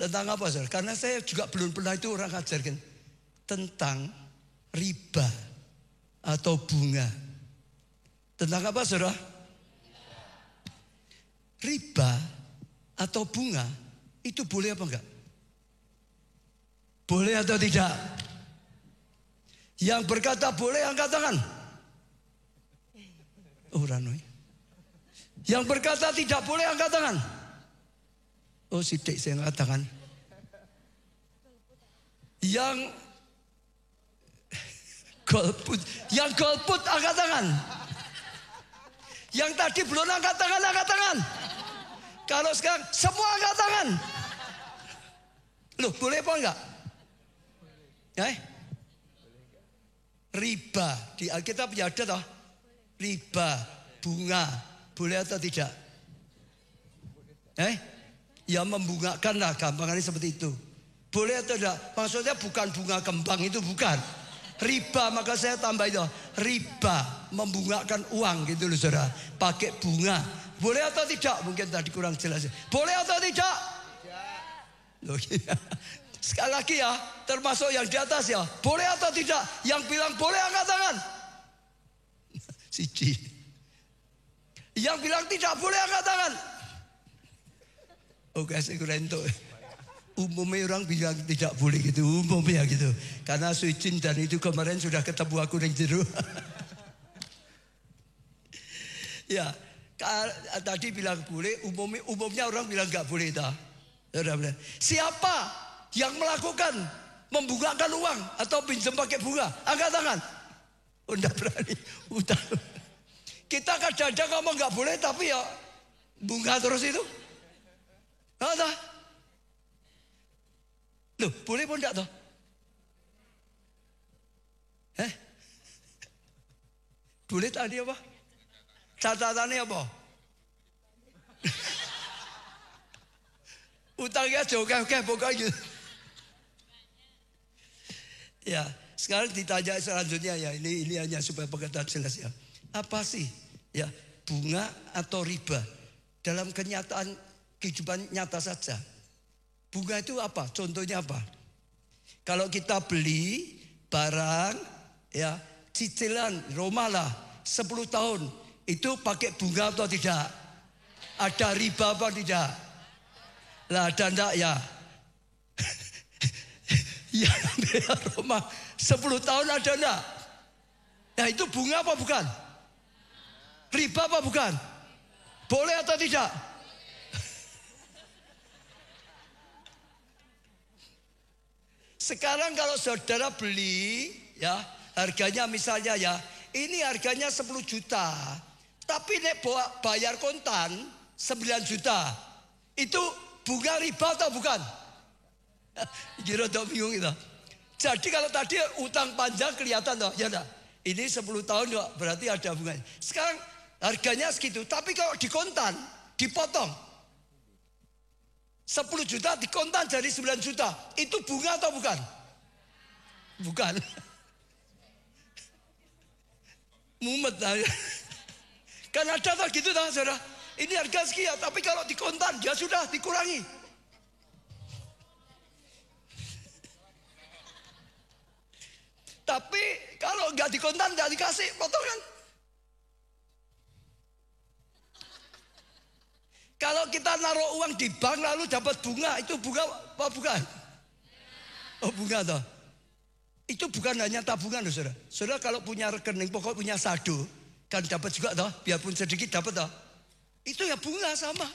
Tentang apa, saudara? Karena saya juga belum pernah itu orang ajarkan tentang riba atau bunga. Tentang apa, saudara? Riba atau bunga itu boleh apa enggak? Boleh atau tidak? Yang berkata boleh angkat tangan. Oh, Ranoi. Yang berkata tidak boleh angkat tangan. Oh, sidik saya angkat tangan. Yang golput angkat tangan. Yang tadi belum angkat tangan, angkat tangan. Kalau sekarang semua angkat tangan. Loh, boleh apa enggak? Riba di Alkitab ya ada toh. Riba, bunga, boleh atau tidak? Ya membungakan lah, gampangannya seperti itu. Boleh atau tidak? Maksudnya bukan bunga kembang, itu bukan. Riba, maka saya tambah itu. Riba, membungakan uang gitu loh, saudara. Pakai bunga. Boleh atau tidak? Mungkin tadi kurang jelas. Boleh atau tidak? Loh, iya. Sekali lagi ya, termasuk yang di atas ya. Boleh atau tidak? Yang bilang boleh angkat tangan. Siji. Yang bilang tidak boleh angkat tangan. Oke, saya kurang itu. Umumnya orang bilang tidak boleh gitu, umumnya gitu. Karena suicin dan itu kemarin sudah ketemu aku yang jeru. Ya, tadi bilang boleh, umumnya orang bilang nggak boleh dah. Siapa yang melakukan membungakan uang atau pinjam pakai bunga? Angkat tangan. Oh, enggak berani. Udah. Kita kadang-kadang ngomong nggak boleh, tapi ya bunga terus itu. Ada. Loh, boleh pun enggak toh? Boleh tadi apa? Catatannya apa? Utangnya jauh pokoknya gitu. Ya, sekarang ditanya selanjutnya ya, ini hanya supaya pengertian jelas ya. Apa sih ya bunga atau riba dalam kenyataan kehidupan nyata saja? Bunga itu apa? Contohnya apa? Kalau kita beli barang ya cicilan rumah lah 10 tahun itu pakai bunga atau tidak? Ada riba apa tidak? Lah ada enggak ya? Ya rumah 10 tahun ada enggak? Nah itu bunga apa bukan? Riba apa bukan? Boleh atau tidak? Sekarang kalau saudara beli ya harganya misalnya ya ini harganya 10 juta. Tapi nek bayar kontan 9 juta. Itu bunga riba atau bukan? Kira tak bingung itu. Jadi kalau tadi utang panjang kelihatan toh, ya enggak? Ini 10 tahun enggak, berarti ada bunganya. Sekarang harganya segitu, tapi kalau dikontan, dipotong 10 juta dikontan jadi 9 juta. Itu bunga atau bukan? Bukan. Mumet lah. Kan ada tak gitu tak saudara? Ini harga sekian, tapi kalau dikontan ya sudah dikurangi. Tapi kalau nggak dikontan nggak dikasih potongan. Kalau kita naruh uang di bank lalu dapat bunga, itu bunga apa bukan? Oh bunga toh. Itu bukan hanya tabungan loh saudara. Saudara kalau punya rekening pokok punya saldo kan dapat juga toh, biarpun sedikit dapat toh. Itu ya bunga sama.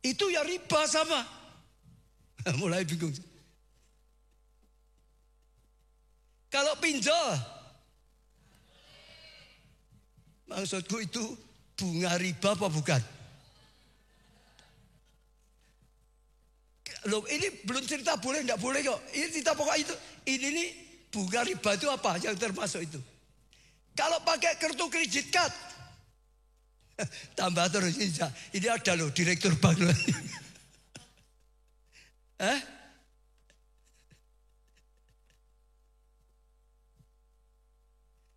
Itu ya riba sama. Mulai bingung. Kalau pinjol, maksudku itu bunga riba apa bukan? Loh ini belum cerita boleh enggak boleh kok. Ini cerita pokok itu. Ini nih bunga riba itu apa yang termasuk itu? Kalau pakai kartu kredit card, tambah terus ini ada loh direktur bank loh.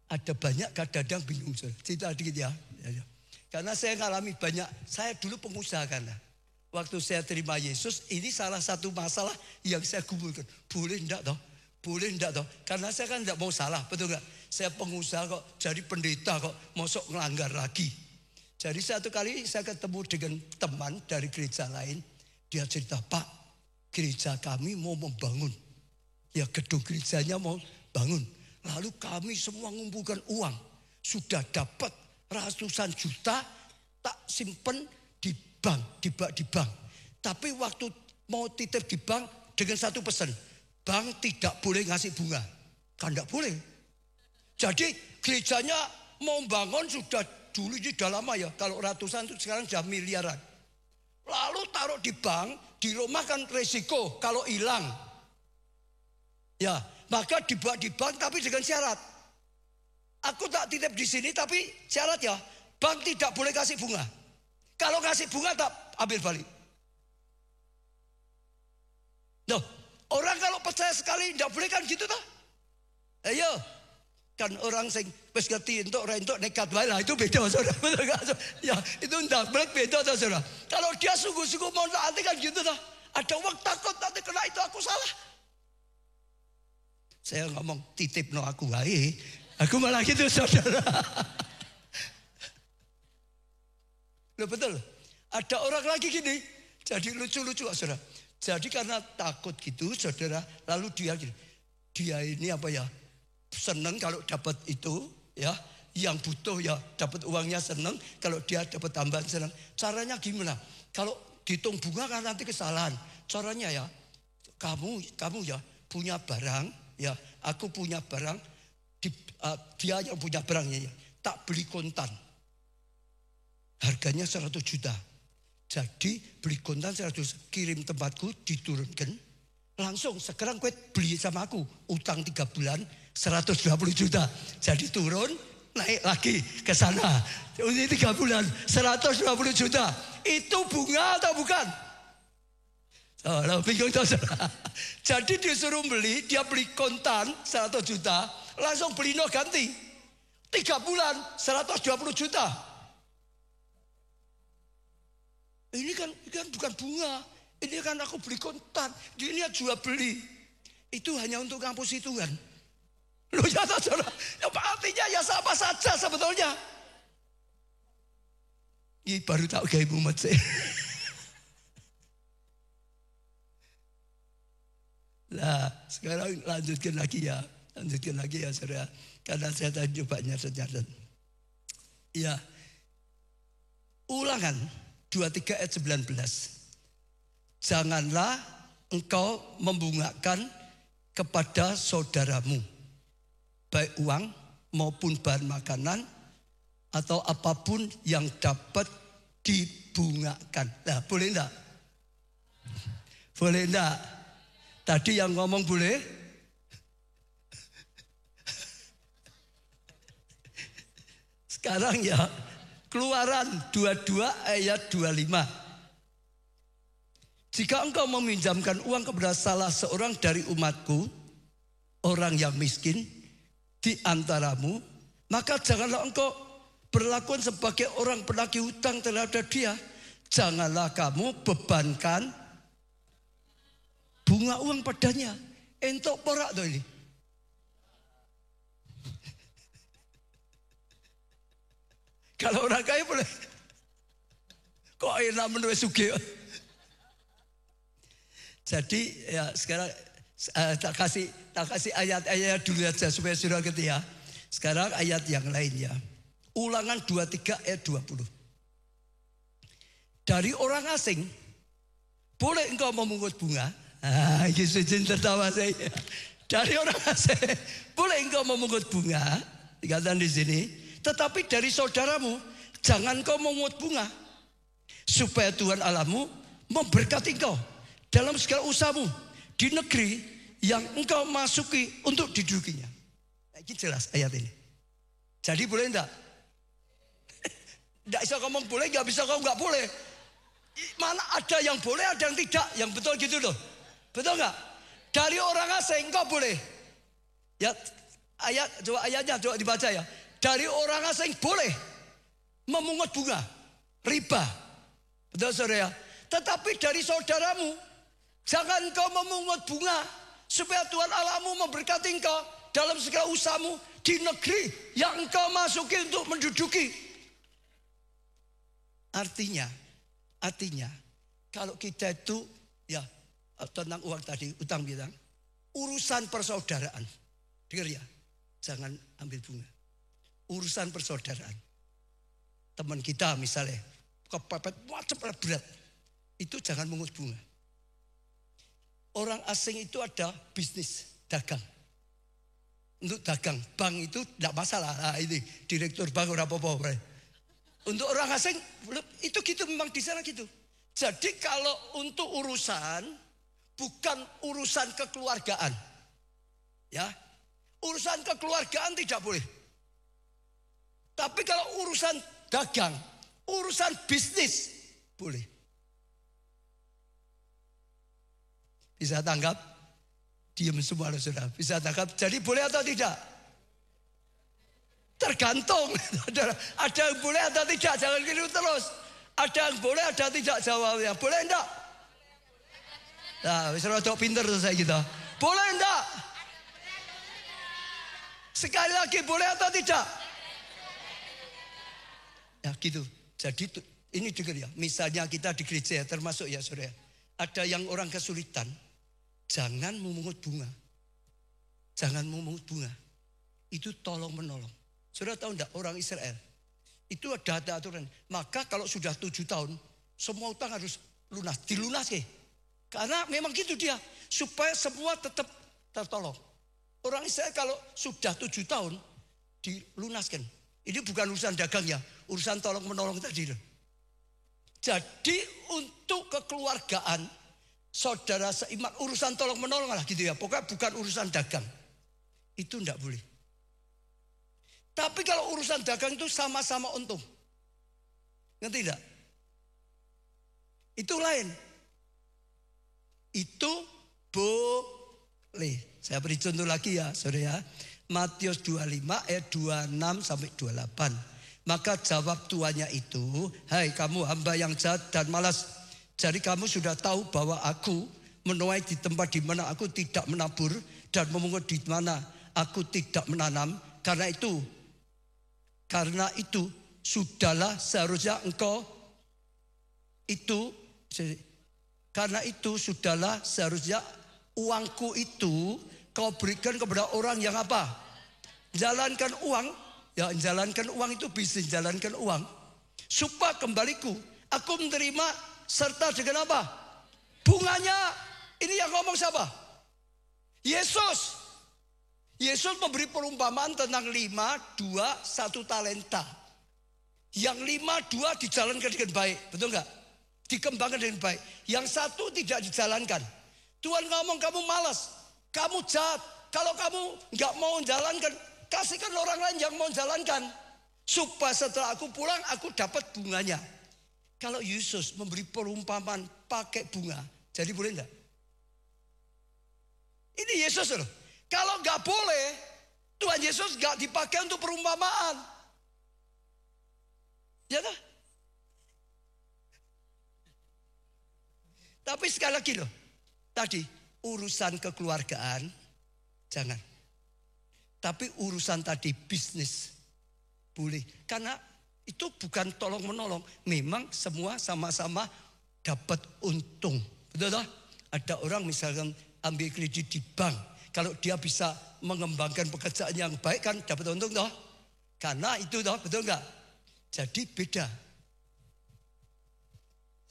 Ada banyak kadang-kadang bingung cerita dikit ya. Karena saya ngalami banyak. Saya dulu pengusaha karena waktu saya terima Yesus, ini salah satu masalah yang saya gumulkan. Boleh enggak toh? Boleh enggak toh? Karena saya kan enggak mau salah, betul enggak? Saya pengusaha kok, jadi pendeta kok, mosok ngelanggar lagi. Jadi satu kali saya ketemu dengan teman dari gereja lain. Dia cerita, Pak, gereja kami mau membangun. Ya gedung gerejanya mau bangun. Lalu kami semua mengumpulkan uang. Sudah dapat ratusan juta, tak simpen di bank, di bank. Tapi waktu mau titip di bank dengan satu pesan. Bank tidak boleh ngasih bunga. Kan tidak boleh. Jadi gerejanya mau bangun sudah dulu ini sudah lama ya. Kalau ratusan itu sekarang sudah miliaran. Lalu taruh di bank, di rumah kan resiko kalau hilang. Ya, maka dibuat di bank tapi dengan syarat. Aku tak titip di sini tapi syarat ya, bank tidak boleh kasih bunga. Kalau kasih bunga tak ambil balik. Loh, orang kalau percaya sekali tidak boleh kan gitu toh? Ayo. Kan orang sing wis ngerti entuk nekat wae lah itu beda Saudara. Betul enggak? Ya, itu ndak beda toh Saudara. Kalau dia sungguh-sungguh mau taati kan gitu toh. Ada orang takut nanti kena itu aku salah. Saya ngomong titip no aku wae. Aku malah gitu Saudara. Loh betul. Ada orang lagi gini. Jadi lucu-lucu Saudara. Jadi karena takut gitu Saudara, lalu dia gini. Dia ini apa ya? Senang kalau dapat itu ya, yang butuh ya dapat uangnya senang, kalau dia dapat tambahan senang. Caranya gimana? Kalau dihitung bunga kan nanti kesalahan. Caranya ya, kamu ya punya barang ya, aku punya barang, dia yang punya barangnya ya, tak beli kontan. Harganya 100 juta. Jadi beli kontan 100, kirim tempatku diturunkan. Langsung sekarang kue beli sama aku, utang 3 bulan 120 juta. Jadi turun, naik lagi ke sana. Ini 3 bulan 120 juta. Itu bunga atau bukan? Oh, bingung toh. Jadi disuruh beli, dia beli kontan 100 juta, langsung beli no ganti. 3 bulan 120 juta. Ini kan bukan bunga. Ini kan aku beli kontan. Ini jual beli. Itu hanya untuk kampus itu kan. Loh ya Saudara. Ya artinya ya sama saja sebetulnya. Ini baru tahu gaya mumet sih. Nah sekarang lanjutkan lagi ya. Lanjutkan lagi ya Saudara. Karena saya tadi coba nyatet. Ya. Ulangan 23 ayat 19. Janganlah engkau membungakan kepada saudaramu, baik uang maupun bahan makanan atau apapun yang dapat dibungakan. Nah, boleh enggak? Boleh enggak? Tadi yang ngomong boleh? Sekarang ya, Keluaran 22 ayat 25. Jika engkau meminjamkan uang kepada salah seorang dari umatku, orang yang miskin di antaramu, maka janganlah engkau berlakuan sebagai orang penagih hutang terhadap dia. Janganlah kamu bebankan bunga uang padanya. Entok porak tuh ini. Kalau orang kaya boleh. Kok enak menulis sugih. Jadi ya sekarang tak kasih ayat-ayat dulu aja supaya sudah ngerti ya. Sekarang ayat yang lain ya. Ulangan 23 ayat 20. Dari orang asing boleh engkau memungut bunga. Yesus tertawa saya. Dari orang asing boleh engkau memungut bunga. Dikatakan di sini. Tetapi dari saudaramu jangan kau memungut bunga. Supaya Tuhan Allahmu memberkati engkau dalam segala usahamu di negeri yang engkau masuki untuk didudukinya. Ini jelas ayat ini. Jadi boleh enggak? Enggak bisa ngomong boleh, enggak bisa ngomong enggak boleh. Mana ada yang boleh, ada yang tidak. Yang betul gitu loh. Betul enggak? Dari orang asing engkau boleh. Ya ayatnya coba dibaca ya. Dari orang asing boleh memungut bunga riba. Betul saudara ya? Tetapi dari saudaramu, jangan kau memungut bunga, supaya Tuhan Allahmu memberkati engkau dalam segala usahamu di negeri yang engkau masuki untuk menduduki. Artinya kalau kita itu ya tentang uang tadi, utang piutang, urusan persaudaraan, dengar ya, jangan ambil bunga. Urusan persaudaraan, teman kita misalnya kepepet macam berat, itu jangan mengut bunga. Orang asing itu ada bisnis dagang. Untuk dagang, bank itu tidak masalah. Nah, ini direktur bank orang apa-apa. Untuk orang asing itu gitu, memang di sana gitu. Jadi kalau untuk urusan bukan urusan kekeluargaan. Ya. Urusan kekeluargaan tidak boleh. Tapi kalau urusan dagang, urusan bisnis boleh. Bisa tanggap? Diam semua loh saudara. Bisa tanggap? Jadi boleh atau tidak? Tergantung. Ada yang boleh atau tidak? Jangan gitu terus. Ada yang boleh, ada tidak jawabnya. Boleh enggak? Nah, bisa rodok pinter tuh saya gitu. Boleh enggak? Sekali lagi, boleh atau tidak? Ya gitu. Jadi ini dengar ya. Misalnya kita di gereja termasuk ya saudara. Ada yang orang kesulitan. Jangan memungut bunga. Jangan memungut bunga. Itu tolong menolong. Saudara tahu enggak, orang Israel itu ada aturan. Maka kalau sudah 7 tahun, semua utang harus lunas, dilunasi. Karena memang gitu dia, supaya semua tetap tertolong. Orang Israel kalau sudah 7 tahun dilunaskan. Ini bukan urusan dagang ya, urusan tolong menolong tadi. Jadi untuk kekeluargaan, saudara seiman, urusan tolong menolong lah gitu ya. Pokoknya bukan urusan dagang. Itu enggak boleh. Tapi kalau urusan dagang itu sama-sama untung. Ngerti enggak? Itu lain. Itu boleh. Saya beri contoh lagi ya saudara. Matius 25 ayat 26 sampai 28. Maka jawab tuannya itu, hai kamu hamba yang jahat dan malas. Jadi kamu sudah tahu bahwa aku menuai di tempat di mana aku tidak menabur dan memungut di mana aku tidak menanam. Karena itu sudahlah seharusnya engkau itu, karena itu sudahlah seharusnya uangku itu kau berikan kepada orang yang apa? Jalankan uang, ya jalankan uang itu bisnis, jalankan uang. Supaya kembaliku, aku menerima serta dengan apa? Bunganya. Ini yang ngomong siapa? Yesus. Yesus memberi perumpamaan tentang 5, 2, 1 talenta. Yang 5, 2 dijalankan dengan baik. Betul enggak? Dikembangkan dengan baik. Yang 1 tidak dijalankan. Tuhan ngomong kamu malas. Kamu jahat. Kalau kamu enggak mau jalankan, kasihkan orang lain yang mau jalankan. Supaya setelah aku pulang, aku dapat bunganya. Kalau Yesus memberi perumpamaan pakai bunga, jadi boleh enggak? Ini Yesus loh. Kalau enggak boleh, Tuhan Yesus enggak dipakai untuk perumpamaan. Ya kan? Tapi sekali lagi loh. Tadi urusan kekeluargaan jangan. Tapi urusan tadi bisnis boleh. Karena itu bukan tolong menolong. Memang semua sama-sama dapat untung. Betul toh? Ada orang misalkan ambil kredit di bank. Kalau dia bisa mengembangkan pekerjaan yang baik kan dapat untung toh. Karena itu toh, betul enggak? Jadi beda.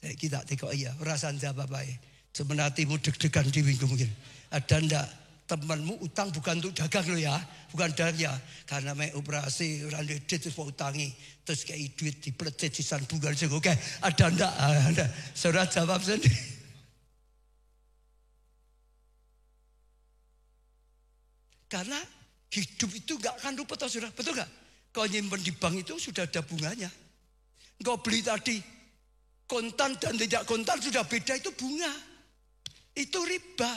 Kita tengok iya, perasaan siapa baik. Sebenarnya deg-degan di minggu mungkin. Ada enggak temanmu utang bukan untuk dagang lo ya. Bukan dagang ya. Karena main operasi, orang duit terus mau utangi. Terus kayak duit dipelecet sisan bukan. Oke, ada enggak? Ada. Saudara jawab sendiri. Karena hidup itu gak akan lupa toh saudara. Betul gak? Kau nyimpen di bank itu sudah ada bunganya. Kau beli tadi kontan dan tidak kontan sudah beda, itu bunga. Itu riba.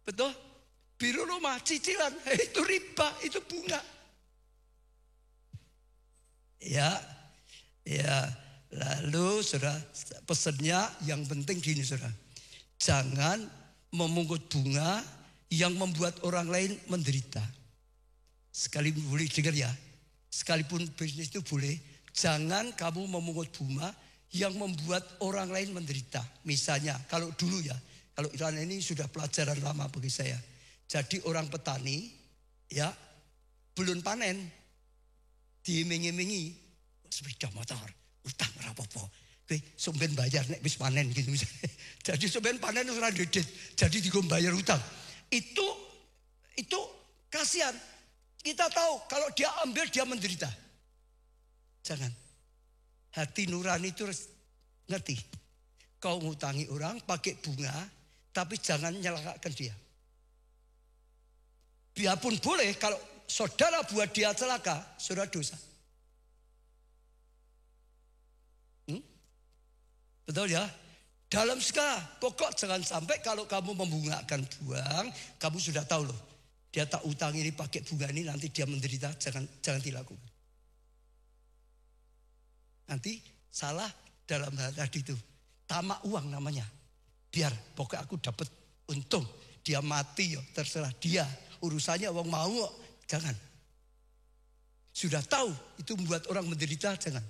Betul? Biru rumah, cicilan, itu riba, itu bunga. Ya, Lalu saudara, pesannya yang penting gini saudara. Jangan memungut bunga yang membuat orang lain menderita. Sekali boleh dengar ya. Sekalipun bisnis itu boleh. Jangan kamu memungut bunga yang membuat orang lain menderita. Misalnya kalau dulu ya. Kalau ini sudah pelajaran lama bagi saya. Jadi orang petani ya belum panen. Diiming-imingi. Sepeda motor. Utang rapopo. Oke, sumben bayar nek wis panen gitu misalnya. Jadi sumben panen ora duit. Jadi digom bayar utang. Itu kasihan. Kita tahu kalau dia ambil dia menderita. Jangan. Hati nurani itu ngerti. Kau ngutangi orang pakai bunga, tapi jangan nyelakakan dia. Biarpun boleh kalau saudara buat dia celaka, saudara dosa. Betul ya? Dalam segala pokok jangan sampai kalau kamu membungakan buang, kamu sudah tahu loh. Dia tak utang ini pakai bunga ini nanti dia menderita, jangan dilakukan. Nanti salah dalam hal tadi itu. Tamak uang namanya. Biar pokok aku dapat untung. Dia mati ya terserah dia. Urusannya uang mau, jangan. Sudah tahu itu membuat orang menderita, jangan.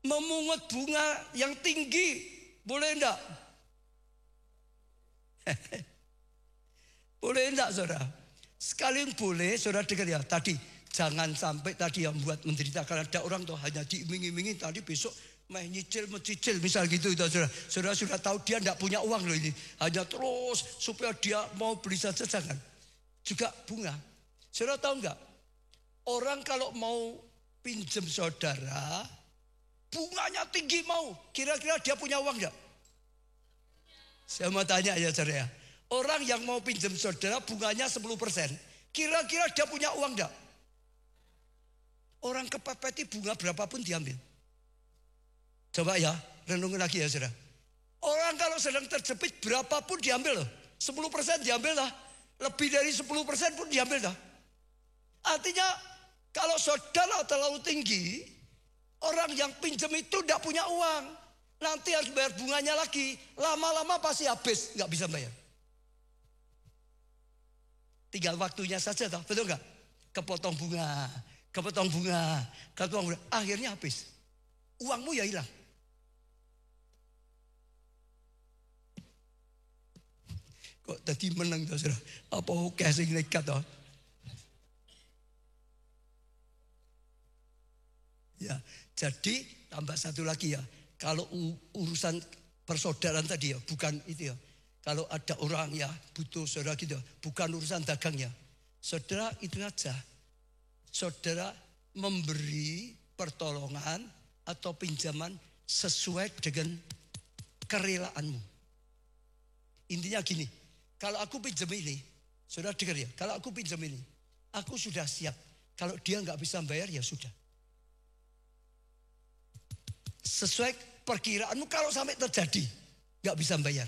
Memungut bunga yang tinggi, boleh enggak? Boleh enggak saudara? Sekali boleh, saudara dengar ya tadi. Jangan sampai tadi yang buat menderita. Karena ada orang tuh hanya diiming-imingi tadi besok mencicil misal gitu. Saudara. Saudara sudah tahu dia enggak punya uang loh ini. Hanya terus supaya dia mau beli saja, jangan. Juga bunga. Saudara tahu enggak? Orang kalau mau pinjam saudara, bunganya tinggi mau. Kira-kira dia punya uang enggak? Saya mau tanya ya saudara. Orang yang mau pinjam saudara bunganya 10%. Kira-kira dia punya uang enggak? Orang kepepeti bunga berapapun diambil. Coba ya, renungin lagi ya saudara. Orang kalau sedang terjepit berapapun diambil loh. 10% diambil lah. Lebih dari 10% pun diambil lah. Artinya kalau saudara terlalu tinggi, orang yang pinjam itu tidak punya uang. Nanti harus bayar bunganya lagi. Lama-lama pasti habis, nggak bisa bayar. Tinggal waktunya saja toh, betul nggak? Kepotong bunga. Akhirnya habis. Uangmu ya hilang. Kok tadi menang toh saudara? Apa casing nekat toh? Ya, jadi tambah satu lagi ya. Kalau urusan persaudaraan tadi ya, bukan itu ya. Kalau ada orang ya butuh saudara gitu, bukan urusan dagangnya. Saudara itu aja. Saudara memberi pertolongan atau pinjaman sesuai dengan kerelaanmu. Intinya gini, kalau aku pinjam ini, saudara dengar ya, kalau aku pinjam ini, aku sudah siap. Kalau dia nggak bisa bayar ya sudah. Sesuai perkiraanmu kalau sampai terjadi nggak bisa bayar,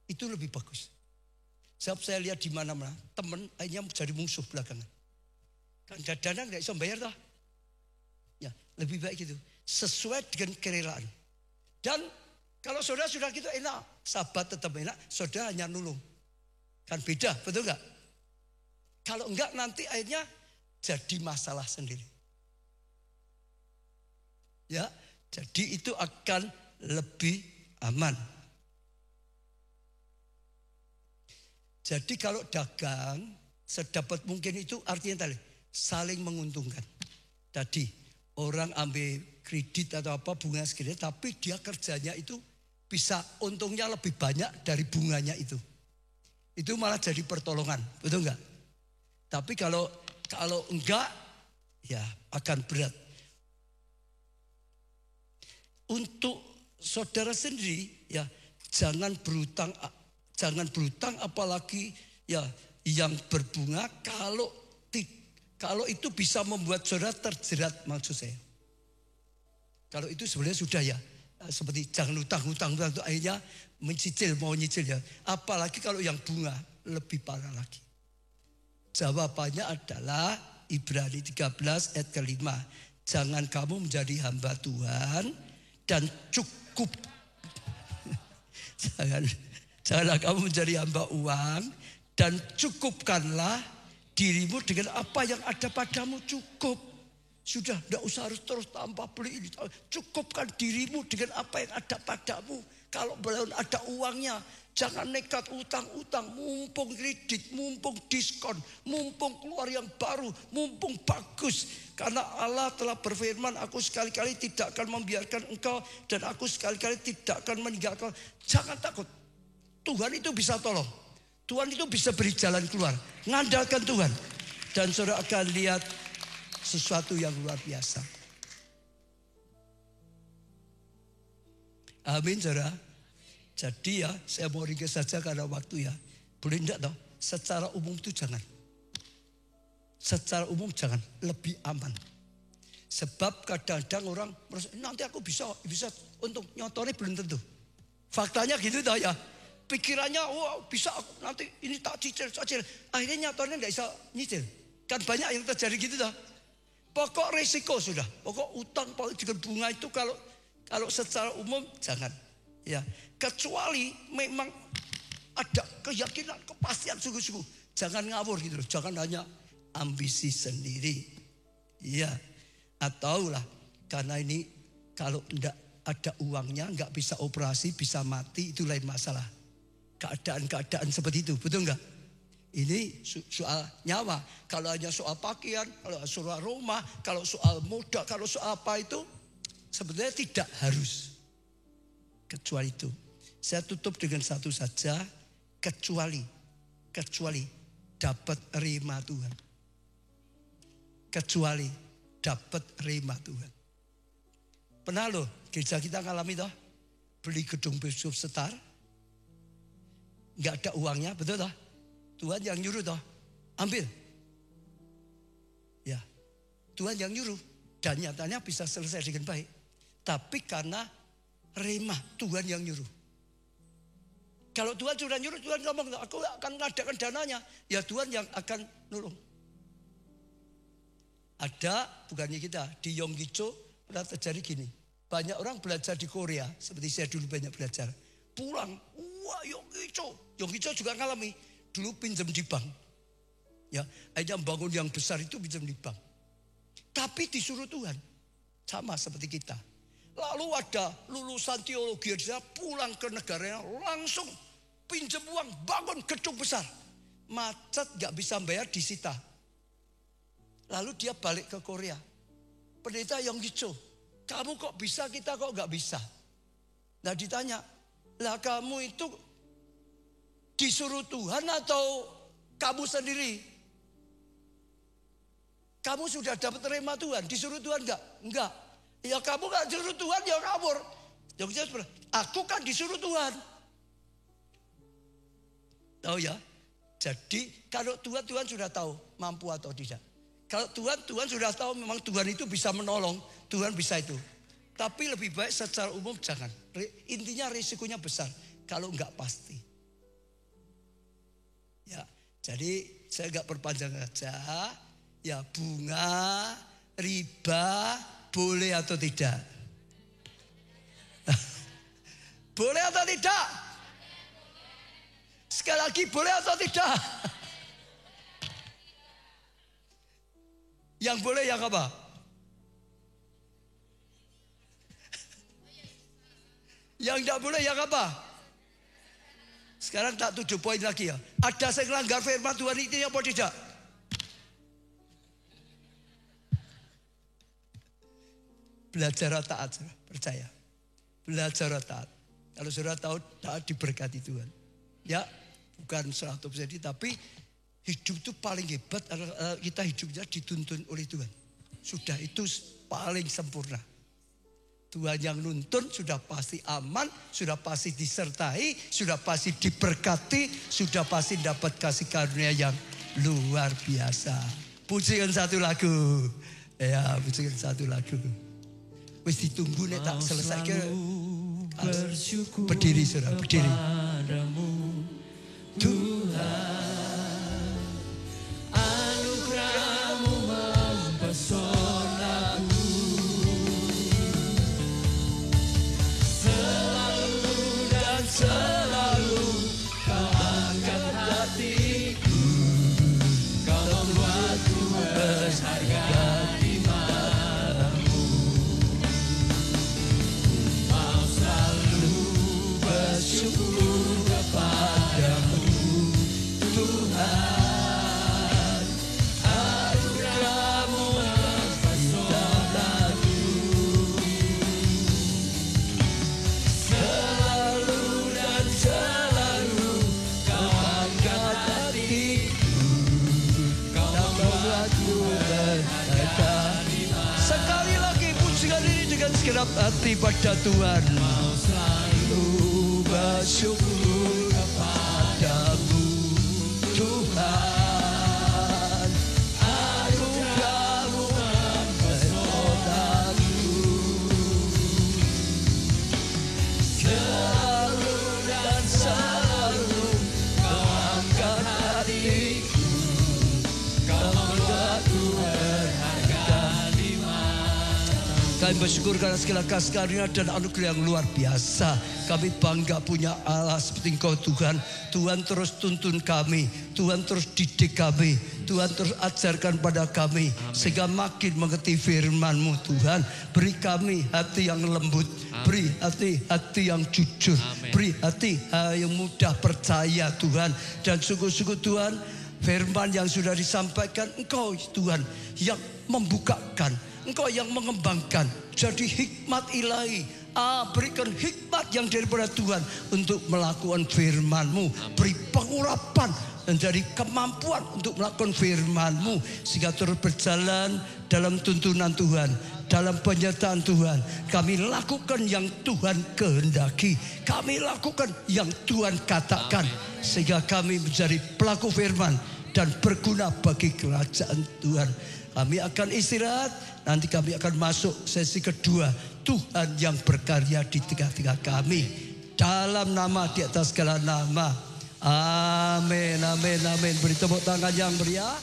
itu lebih bagus. Sebab saya lihat di mana-mana teman akhirnya jadi musuh belakangan. Kan dadanan nggak bisa bayar toh. Ya lebih baik gitu. Sesuai dengan kerelaan. Dan kalau saudara sudah gitu enak, sahabat tetap enak, saudara hanya nulung. Kan beda, betul nggak? Kalau enggak nanti akhirnya jadi masalah sendiri. Ya. Jadi itu akan lebih aman. Jadi kalau dagang sedapat mungkin itu artinya tadi saling menguntungkan. Tadi orang ambil kredit atau apa bunga segini, tapi dia kerjanya itu bisa untungnya lebih banyak dari bunganya itu. Itu malah jadi pertolongan, betul enggak? Tapi kalau enggak, ya akan berat. Untuk saudara sendiri ya jangan berutang apalagi ya yang berbunga kalau itu bisa membuat saudara terjerat, maksud saya. Kalau itu sebenarnya sudah ya seperti jangan hutang itu akhirnya mau nyicil ya. Apalagi kalau yang bunga lebih parah lagi. Jawabannya adalah Ibrani 13 ayat ke-5. Jangan kamu menjadi hamba Tuhan dan cukup. Janganlah kamu menjadi hamba uang dan cukupkanlah dirimu dengan apa yang ada padamu. Cukup. Sudah, tidak usah harus terus tambah beli ini. Cukupkan dirimu dengan apa yang ada padamu. Kalau belum ada uangnya, jangan nekat utang-utang. Mumpung kredit, mumpung diskon, mumpung keluar yang baru, mumpung bagus. Karena Allah telah berfirman, aku sekali-kali tidak akan membiarkan engkau dan aku sekali-kali tidak akan meninggalkan. Jangan takut. Tuhan itu bisa tolong. Tuhan itu bisa beri jalan keluar. Ngandalkan Tuhan. Dan saudara akan lihat sesuatu yang luar biasa. Amin, saudara. Jadi ya, saya mau ringkas saja karena waktu ya. Boleh enggak toh? Secara umum itu jangan. Secara umum jangan, lebih aman. Sebab kadang-kadang orang merasa, nanti aku bisa untuk nyotornya belum tentu. Faktanya gitu toh ya. Pikirannya, wah bisa aku nanti ini tak cicil. Akhirnya nyotornya enggak bisa nyicil. Kan banyak yang terjadi gitu toh. Pokok risiko sudah. Pokok utang dengan bunga itu kalau secara umum jangan. Ya, kecuali memang ada keyakinan, kepastian sungguh-sungguh. Jangan ngawur gitu loh. Jangan hanya ambisi sendiri. Ya, atau lah karena ini kalau enggak ada uangnya, enggak bisa operasi, bisa mati, itu lain masalah. Keadaan-keadaan seperti itu, betul enggak? Ini soal nyawa. Kalau hanya soal pakaian, kalau soal rumah, kalau soal modal, kalau soal apa itu sebenarnya tidak harus. Kecuali itu. Saya tutup dengan satu saja. Kecuali dapat rema Tuhan. Kecuali dapat rema Tuhan. Pernah loh gereja kita ngalami toh. Beli gedung Bishop Star. Nggak ada uangnya, betul toh? Tuhan yang nyuruh toh. Ambil. Ya. Tuhan yang nyuruh. Dan nyatanya bisa selesai dengan baik. Tapi karena rema Tuhan yang nyuruh. Kalau Tuhan sudah nyuruh, Tuhan ngomong, aku akan mengadakan dananya. Ya Tuhan yang akan nolong. Ada, bukannya kita, di Yonggi-cho pernah terjadi gini. Banyak orang belajar di Korea, seperti saya dulu banyak belajar. Pulang, wah Yonggi-cho juga ngalami. Dulu pinjam di bank. Ya, akhirnya bangun yang besar itu pinjam di bank. Tapi disuruh Tuhan. Sama seperti kita. Lalu ada lulusan teologi, dia pulang ke negaranya langsung pinjam uang, bangun gedung besar. Macet, gak bisa bayar, disita. Lalu dia balik ke Korea. Pendeta Yonggi-cho, kamu kok bisa, kita kok gak bisa? Nah ditanya, lah kamu itu disuruh Tuhan atau kamu sendiri? Kamu sudah dapat terima Tuhan, disuruh Tuhan enggak? Enggak. Ya kamu gak disuruh Tuhan, ya kabur. Aku kan disuruh Tuhan. Tahu ya? Jadi kalau Tuhan sudah tahu mampu atau tidak. Kalau Tuhan sudah tahu memang Tuhan itu bisa menolong. Tuhan bisa itu. Tapi lebih baik secara umum jangan. Intinya risikonya besar. Kalau enggak pasti. Ya, jadi saya enggak perpanjang saja. Ya bunga, riba, boleh atau tidak? Boleh atau tidak? Sekali lagi boleh atau tidak? Yang boleh yang apa? Yang tidak boleh yang apa? Sekarang tak 7 poin lagi ya. Ada yang melanggar firman Tuhan ini apa tidak? Belajar taat, percaya. Belajar taat. Kalau saudara tahu taat diberkati Tuhan. Ya, bukan 100% tapi hidup itu paling hebat kita hidupnya dituntun oleh Tuhan. Sudah itu paling sempurna. Tuhan yang nuntun sudah pasti aman, sudah pasti disertai, sudah pasti diberkati, sudah pasti dapat kasih karunia yang luar biasa. Pujikan satu lagu. Ya, pujikan satu lagu. Wis ditunggu nek tak selesai ke berdiri saudara, berdiri. Tuhan, anugerah-Mu mempesonaku. selalu kau angkat hatiku. Kau membuatku berharga di matamu. Mau selalu bersyukur kepadamu Tuhan. Anugerah-Mu mempesona-Ku. Selalu dan selalu kau angkat hatiku. Kau membuatku berharga. Sekali lagi pujikan ini dengan segenap hati pada Tuhan. Mau selalu bersyukur kepadamu Tuhan. Anugerah-Mu mempesonaku. Selalu dan selalu kau angkat hatiku. Kau membuatku berharga di matamu. Kami bersyukur karena segala kasih karunia dan anugerah yang luar biasa. Kami bangga punya Allah seperti Engkau Tuhan. Tuhan terus tuntun kami, Tuhan terus didik kami, Tuhan terus ajarkan pada kami. Sehingga makin mengerti firman-Mu Tuhan. Beri kami hati yang lembut, beri hati yang jujur, beri hati yang mudah percaya Tuhan. Dan sungguh-sungguh Tuhan, firman yang sudah disampaikan Engkau Tuhan yang membukakan, Engkau yang mengembangkan jadi hikmat ilahi. Berikan hikmat yang daripada Tuhan untuk melakukan firman-Mu. Beri pengurapan dan dari kemampuan untuk melakukan firman-Mu. Sehingga terus berjalan dalam tuntunan Tuhan, dalam penyertaan Tuhan. Kami lakukan yang Tuhan kehendaki. Kami lakukan yang Tuhan katakan. Sehingga kami menjadi pelaku firman dan berguna bagi kerajaan Tuhan. Kami akan istirahat. Nanti kami akan masuk sesi kedua. Tuhan yang berkarya di tengah-tengah kami. Dalam nama, di atas segala nama. Amin, amin, amin. Beri tepuk tangan yang meriah.